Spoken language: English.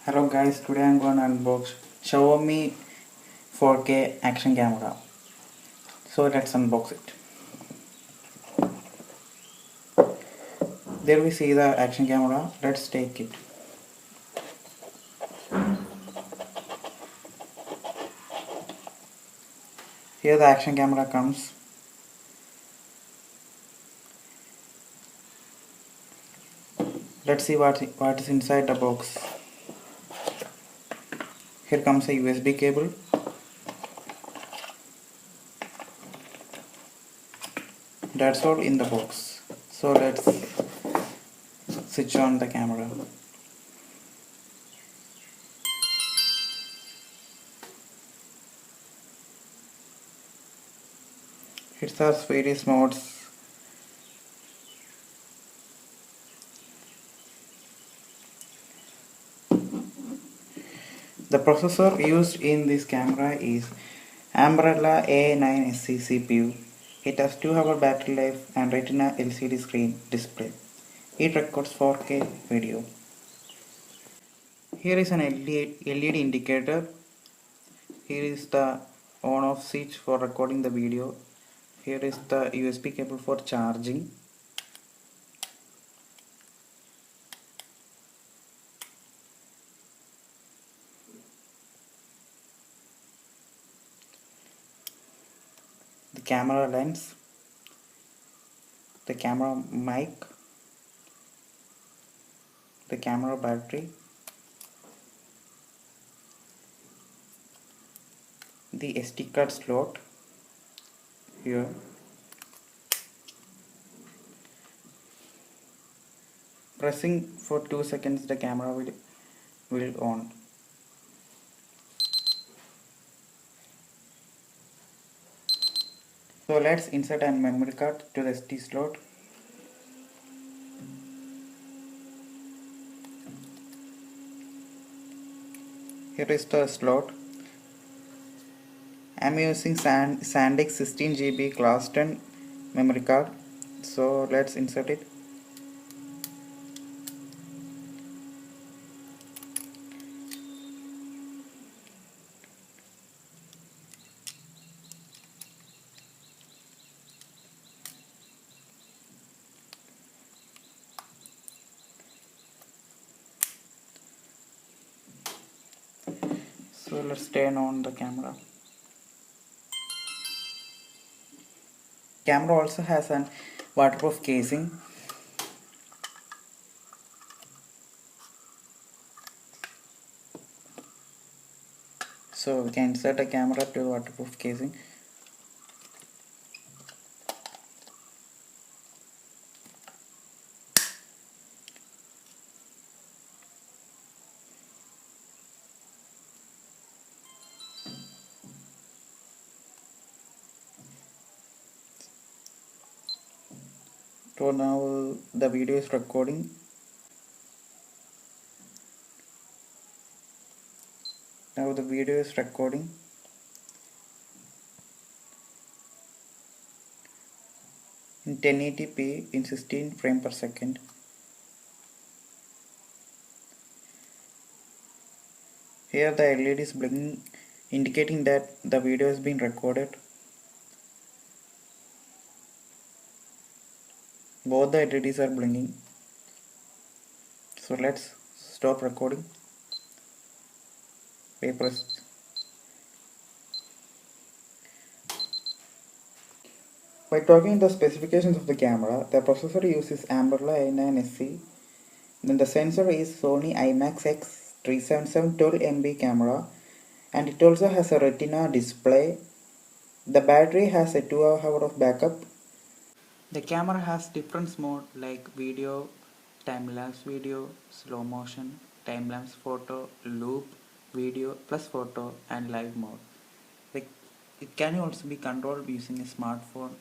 Hello guys, today I'm going to unbox Xiaomi 4K action camera. So let's unbox it. There we see the action camera. Let's take it. Here the action camera comes. Let's see what is inside the box. Here comes a USB cable. That's all in the box. So let's switch on the camera. It has various modes. The processor used in this camera is Ambarella A9SC CPU. It has 2-hour battery life and Retina LCD screen display. It records 4K video. Here is an LED indicator. Here is the on-off switch for recording the video. Here is the USB cable for charging. The camera lens. The camera mic. The camera battery. The SD card slot here. Pressing for 2 seconds the camera will on. So let's insert a memory card to the SD slot. Here is the slot. I am using SanDisk 16GB class 10 memory card. So let's insert it. So let's turn on the camera. Camera also has an waterproof casing. So we can insert a camera to the waterproof casing. So now the video is recording. Now the video is recording. In 1080p in 16 frames per second. Here the LED is blinking, indicating that the video has been recorded. Both the LEDs are blinking. So let's stop recording. Press. By talking the specifications of the camera, the processor uses Ambarella A9SC. Then the sensor is Sony IMAX-X 377 12MP camera, and it also has a Retina display. The battery has a 2 hour of backup. The camera has different modes like video, time-lapse video, slow motion, time-lapse photo, loop, video plus photo, and live mode. It can also be controlled using a smartphone